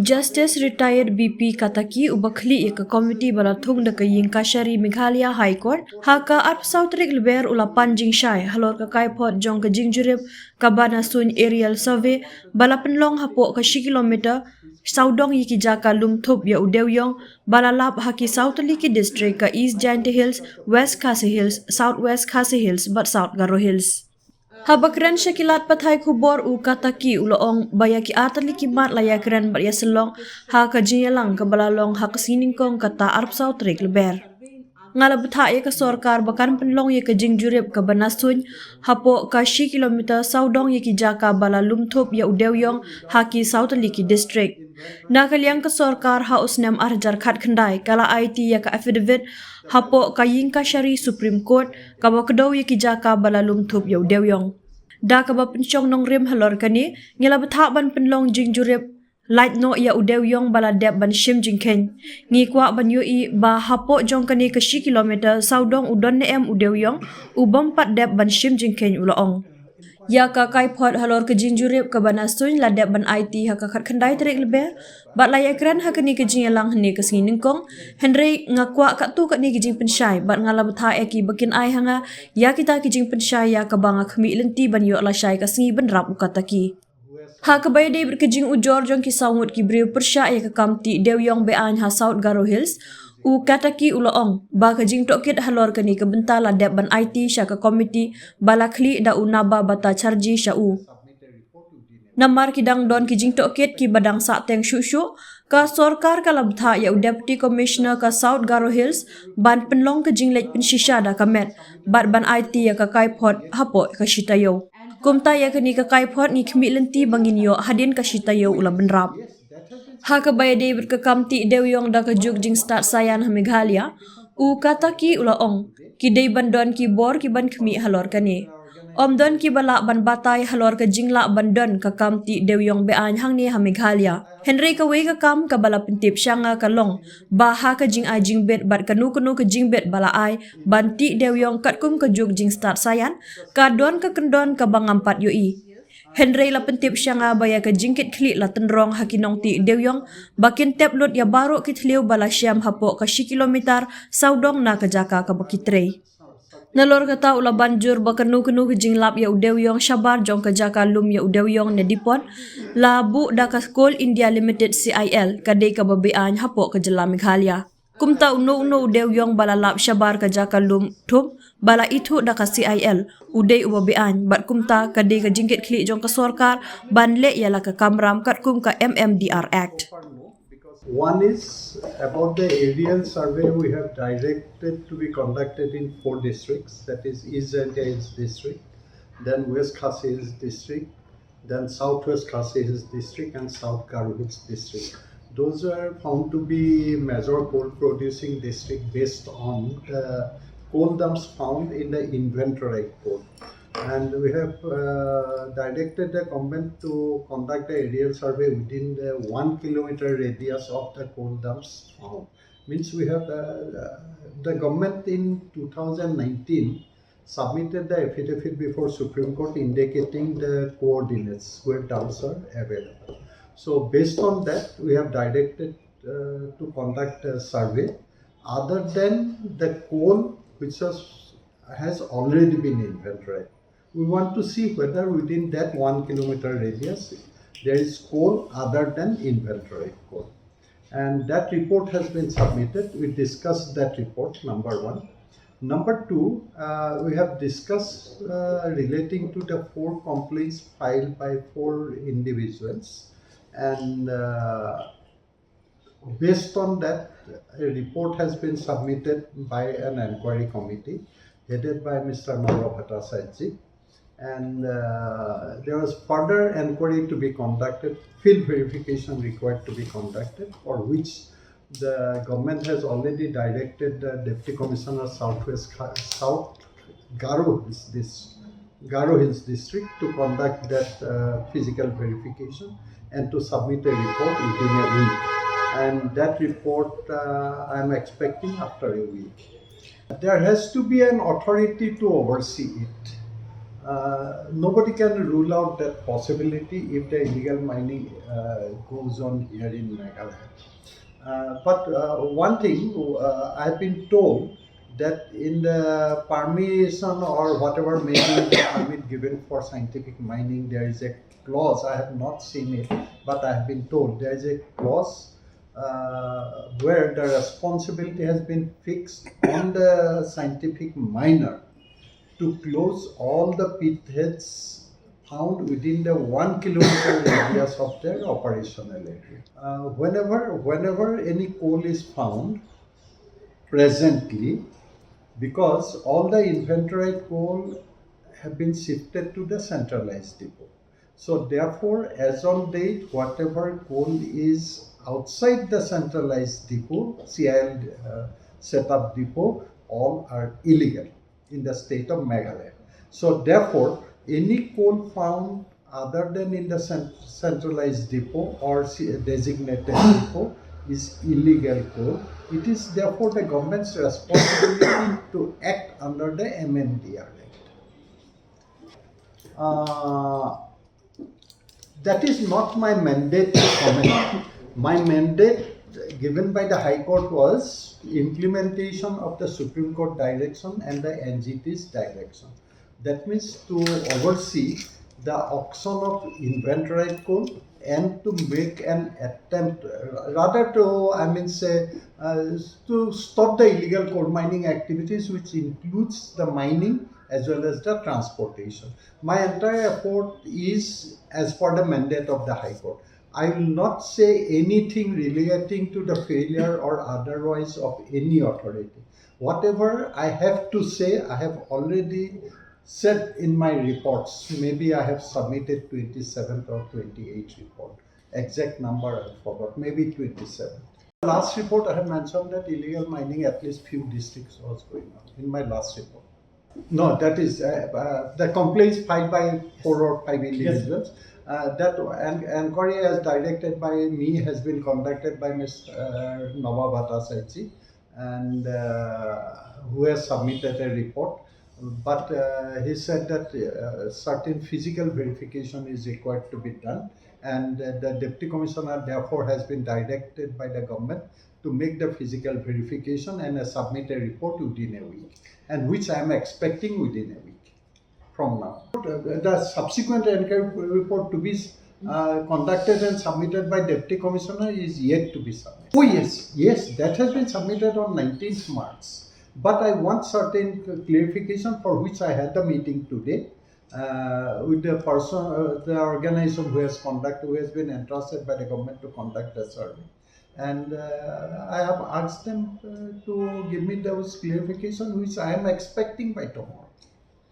Justice retired BP Katakey ubakhli ka committee balathung da kaying kashari Meghalaya High Court haka arp sautrik leber ulapan jingshai halor ka kaiphod jong ka jingjurip kabana sun aerial survey balapenlong hapo ka kilometer saudong yiki jaka lum thup ya dewiong balalap haki southly ki district ka East Giant Hills, West Khasi Hills, Southwest Khasi Hills but South Garo Hills. Habakran syakilat pathai kubor u kataki uloong bayaki atali kimat layakran bar yaselong ha kajiyalang kabalalong ha kasiningkong kata arp sautrik leber. Ngala betha ya ka sorkar bakan penlong ya ka jingjurip ka banasun hapo ka kilometer saudong ya ki jaka balalum thup ya udewyong haki sautali ki district. Nakaliang ka sorkar ha usnam arjar khat khandai kala IT ya ka affidavit hapo ka yingka syari Supreme Court ka bakdaw ya ki jaka balalum thup ya udewyong. Da ka ba pensyong nong rim halor kani ngila betha ban penlong jingjurip light no ya udewyong baladep ban shim jingken ngi kwa ban yoi ba hapo jong kani ka kilometer saudong udon ne udewyong ubam pat dep ban shim jingken uloong ya ka kaiphod halor ka jingjurip ka banasun ladep ban IT ha ka khat khandai trik lebe bat layakran ha kani ka jingalang hne ka siningkong Henry ngakwa ka tu ka ni kijing pensyai bat ngala betha eki bakin ai hanga ya kita kijing pensyai ya ka banga khmi lenti ban yo la syai ka singi ban rap ukataki ha ka bay day berkejing ujor jong ki sawut ki briu persya ya ka kamti dewyong bean ha South Garo Hills u kataki uloong ba kajing tokit halor kani ka bentala dep ban IT sya ka komiti balakli da unaba bata charji sya u namar kidang don kijing tokit ki badang sa teng shushu ka sorkar ka labtha ya deputy commissioner ka South Garo Hills ban penlong kajing lek pensisya da kamet bat ban IT ya ka kaiphod hapo ka shitayo kumta ya kani ka kaiphod ni khmi lenti bangin yo hadin ka shitayo ula benrap ha ka bayade ber ka kamti dewyong da ka juk jing start sayan ha Meghalaya u kataki ulaong ki dei bandon ki bor ki ban khmi halor kani omdon ki bala ban batai halor ka jingla bandon ka kamti dewyong bean hangni ha Meghalaya Henry ka wei ka kam ka bala pentip syanga ka long ba ha ka jing ai jing bet bat kanu kanu ka jing bet bala ai banti dewyong kat kum ka juk jing start sayan ka don ka kendon ka bangampat yoi Henry la pentip syanga baya ka jingkit klik la tenrong hakinong ti dewyong bakin tep lut ya baru kitliu bala syam hapo ka kilometer saudong na ka jaka ka bakitrei nalor kata ula banjur bakanu kanu ke jinglap ya udewyong syabar jong ka jaka lum ya udewyong ne dipon labu da ka Coal India Limited CIL kadai ka babean hapo ka jela Meghalaya kumta uno udewyong balalap syabar ka jaka lum thup bala itu da ka CIL udai ubabean bat kumta kadai ka jingkit klik jong ka sorkar banle yala ka kamram kat kum ka MMDR Act. One is about the aerial survey we have directed to be conducted in 4 districts, that is East Giant Hills district, then West Khasi Hills district, then Southwest Khasi Hills district and South Garo Hills district. Those are found to be major coal producing district based on the coal dumps found in the inventory coal. And we have directed the government to conduct the aerial survey within the 1 kilometer radius of the coal dumps found. Means we have the government in 2019 submitted the affidavit before Supreme Court indicating the coordinates where dumps are available. So based on that, we have directed to conduct a survey other than the coal which has already been inventoried. We want to see whether within that 1 kilometer radius there is coal other than inventory coal. And that report has been submitted. We discussed that report, number 1. Number 2, we have discussed relating to the 4 complaints filed by 4 individuals. And based on that, a report has been submitted by an inquiry committee headed by Mr. Nauro Bhattacharya. And there was further inquiry to be conducted, field verification required to be conducted, for which the government has already directed the Deputy Commissioner South Garo Hills District to conduct that physical verification and to submit a report within a week. And that report I am expecting after a week. There has to be an authority to oversee it. Nobody can rule out that possibility if the illegal mining goes on here in Meghalaya. But one thing I've been told that in the permission or whatever may be the permit given for scientific mining, there is a clause. I have not seen it, but I have been told there is a clause where the responsibility has been fixed on the scientific miner to close all the pit heads found within the 1 kilometer radius of their operational area. Whenever any coal is found presently, because all the inventoried coal have been shifted to the centralized depot. So therefore, as on date, whatever coal is outside the centralized depot, CIL setup depot, all are illegal in the state of Meghalaya. So therefore, any coal found other than in the centralized depot or designated depot is illegal coal. It is therefore the government's responsibility to act under the MMDR Act. That is not my mandate to comment. My mandate given by the High Court was implementation of the Supreme Court direction and the NGT's direction. That means to oversee the auction of inventoried coal and to make an attempt, rather to, to stop the illegal coal mining activities, which includes the mining as well as the transportation. My entire effort is as per the mandate of the High Court. I will not say anything relating to the failure or otherwise of any authority. Whatever I have to say, I have already said in my reports. Maybe I have submitted 27th or 28th report. Exact number I forgot, maybe 27th. Last report I have mentioned that illegal mining at least few districts was going on in my last report. No, that is the complaints filed by 4 or 5 individuals. Yes. That inquiry as directed by me has been conducted by Ms. Navabhata Sachi, and who has submitted a report. But he said that certain physical verification is required to be done, and the Deputy Commissioner therefore has been directed by the government to make the physical verification and submit a report within a week, and which I am expecting within a week from now. The subsequent inquiry report to be conducted and submitted by Deputy Commissioner is yet to be submitted. Oh yes, that has been submitted on 19th March. But I want certain clarification, for which I had the meeting today with the person, the organization who has been entrusted by the government to conduct the survey. And I have asked them to give me those clarification, which I am expecting by tomorrow.